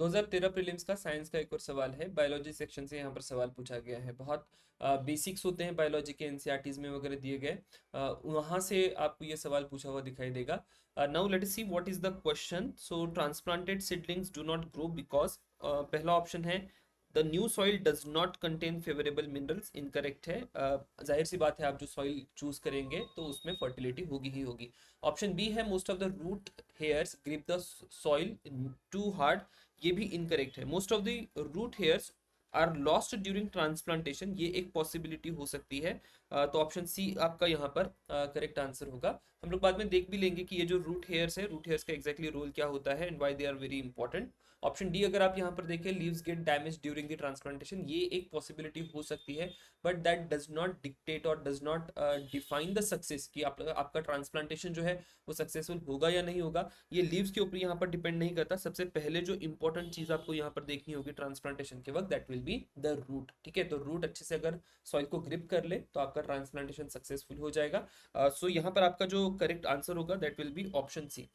2013 prelims का science का एक और सवाल है, बायोलॉजी सेक्शन से यहाँ पर सवाल पूछा गया है। बहुत बेसिक्स होते हैं बायोलॉजी के, एनसीईआरटीज में वगैरह दिए गए, वहाँ से आपको ये सवाल पूछा हुआ दिखाई देगा। Now let us see what is the question. So transplanted seedlings do not grow because, पहला ऑप्शन है the new soil does not contain favourable minerals, incorrect है। जाहिर सी बात है, आप जो सॉइल चूज करेंगे तो उसमें फर्टिलिटी होगी ही होगी। ऑप्शन बी है most of the root hairs grip the soil too hard, ये भी इनकरेक्ट है। Most of the root hairs are lost during transplantation, ये एक पॉसिबिलिटी हो सकती है। तो ऑप्शन सी आपका यहाँ पर करेक्ट आंसर होगा। हम लोग बाद में देख भी लेंगे कि ये जो रूट हेयर्स है, रूट हेयर्स का एग्जैक्टली रोल क्या होता है and why they are very important. Option D अगर आप यहाँ पर देखें, leaves get damage during the transplantation, ये एक पॉसिबिलिटी हो सकती है, but that does not dictate और does not define the success कि आपका ट्रांसप्लांटेशन जो है वो सक्सेसफुल होगा या नहीं होगा। ये लीव्स के ऊपर यहाँ पर डिपेंड नहीं करता। सबसे पहले जो इंपॉर्टेंट चीज आपको यहाँ पर देखनी होगी ट्रांसप्लांटेशन के वक्त, that will be the root. ठीक है, तो रूट अच्छे से अगर सॉइल को ग्रिप कर ले तो आपका ट्रांसप्लांटेशन सक्सेसफुल हो जाएगा। सो यहाँ पर आपका जो करेक्ट आंसर होगा that will be option C.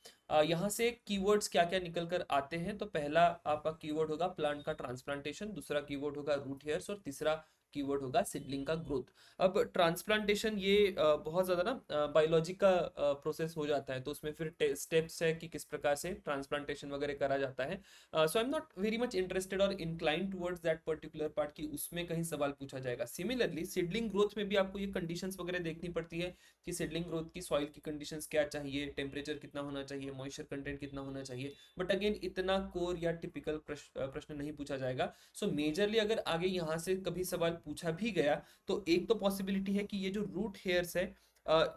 यहाँ से कीवर्ड्स क्या क्या निकल कर आते हैं, तो पहला आपका कीवर्ड होगा प्लांट का ट्रांसप्लांटेशन, दूसरा कीवर्ड होगा रूट हेयर्स और तीसरा कीवर्ड होगा सीडलिंग का ग्रोथ। अब ट्रांसप्लांटेशन ये बहुत ज़्यादा ना बायोलॉजी का प्रोसेस हो जाता है, तो उसमें फिर स्टेप्स है कि किस प्रकार से ट्रांसप्लांटेशन वगैरह करा जाता है। So I am not very much interested और incline towards that particular part कि उसमें कहीं सवाल पूछा जाएगा। सिमिलरली सीडलिंग ग्रोथ में भी आपको ये कंडीशंस वगैरह देखनी पड़ती है कि सीडलिंग ग्रोथ की सॉइल की कंडीशंस क्या चाहिए, टेम्परेचर कितना होना चाहिए, मॉइस्चर कंटेंट कितना होना चाहिए। बट अगेन इतना कोर या टिपिकल प्रश्न नहीं पूछा जाएगा। सो मेजरली अगर आगे यहाँ से कभी सवाल पूछा भी गया तो एक तो पॉसिबिलिटी है कि ये जो रूट हेयर्स है,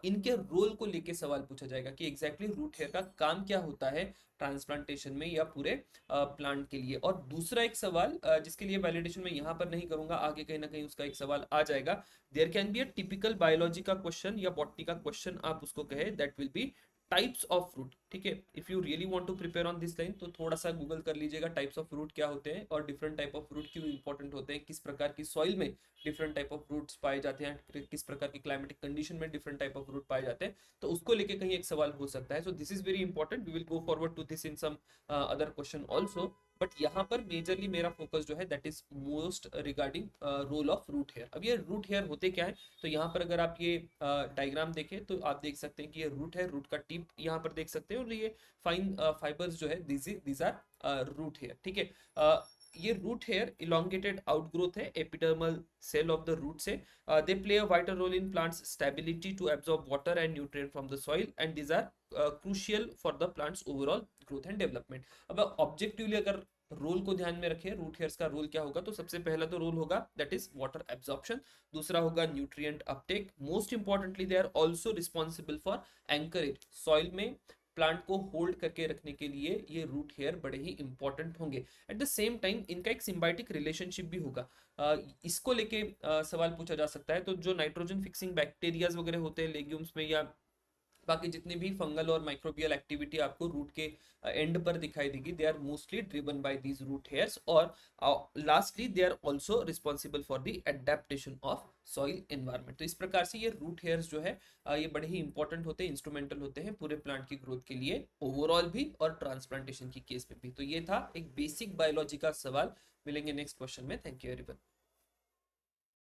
इनके रोल को लेके सवाल पूछा जाएगा कि एग्जैक्टली रूट हेयर का काम क्या होता है ट्रांसप्लांटेशन में या पूरे प्लांट के लिए। और दूसरा एक सवाल जिसके लिए वैलिडेशन मैं यहाँ पर नहीं करूंगा, आगे कहीं ना कहीं उसका एक सवाल आ जाएगा। There can be a typical biology का क्वेश्चन या बॉटनी का क्वेश्चन आप उसको कहे, that will be types of fruit. ठीक है, if you really want to prepare on this line तो थोड़ा सा गूगल कर लीजिएगा टाइप्स ऑफ फ्रूट क्या होते हैं और डिफरेंट टाइप ऑफ फ्रूट क्यों इंपॉर्टेंट होते हैं, किस प्रकार की सॉइल में डिफरेंट टाइप ऑफ फ्रूट्स पाए जाते हैं, किस प्रकार की क्लाइमेटिक कंडीशन में डिफरेंट टाइप ऑफ फ्रूट पाए जाते हैं, तो उसको लेके कहीं एक सवाल हो सकता है। So this is very important, we will go forward to this in some other question also. But यहाँ पर मेजरली मेरा फोकस जो है that is most regarding role of root hair. अब ये रूट हेयर होते क्या है, तो यहाँ पर अगर आप ये डायग्राम देखें तो आप देख सकते हैं कि ये रूट है, रूट का टिप यहाँ पर देख सकते हैं और ये फाइन फाइबर्स जो है दीज आर रूट हेयर। ठीक है, ये रूट हेयर इलोंगेटेड आउटग्रोथ है epidermal cell of the root से। They play a vital role in plants stability to absorb water and nutrient from the soil and these are crucial for the plants overall growth and development. अब objectively अगर role को ध्यान में रखें, root hairs का role क्या होगा, तो सबसे पहला तो रोल होगा दैट इज वाटर एब्जॉर्प्शन, दूसरा होगा nutrient uptake, most importantly they are also responsible for anchorage, soil में प्लांट को होल्ड करके रखने के लिए ये रूट हेयर बड़े ही इंपॉर्टेंट होंगे। एट द सेम टाइम इनका एक सिम्बायोटिक रिलेशनशिप भी होगा। इसको लेके सवाल पूछा जा सकता है, तो जो नाइट्रोजन फिक्सिंग बैक्टीरियाज वगैरह होते हैं लेग्यूम्स में या बाकी जितनी भी फंगल और माइक्रोबियल एक्टिविटी आपको रूट के एंड पर दिखाई देगी, they are mostly driven by these root hairs. और lastly they are also responsible for the adaptation of soil environment. तो इस प्रकार से ये रूट हेयर्स जो है ये बड़े ही इंपॉर्टेंट होते हैं, इंस्ट्रूमेंटल होते हैं पूरे प्लांट की ग्रोथ के लिए ओवरऑल भी और ट्रांसप्लांटेशन की केस में भी। तो ये था एक बेसिक बायोलॉजी का सवाल। मिलेंगे नेक्स्ट क्वेश्चन में। Thank you everyone.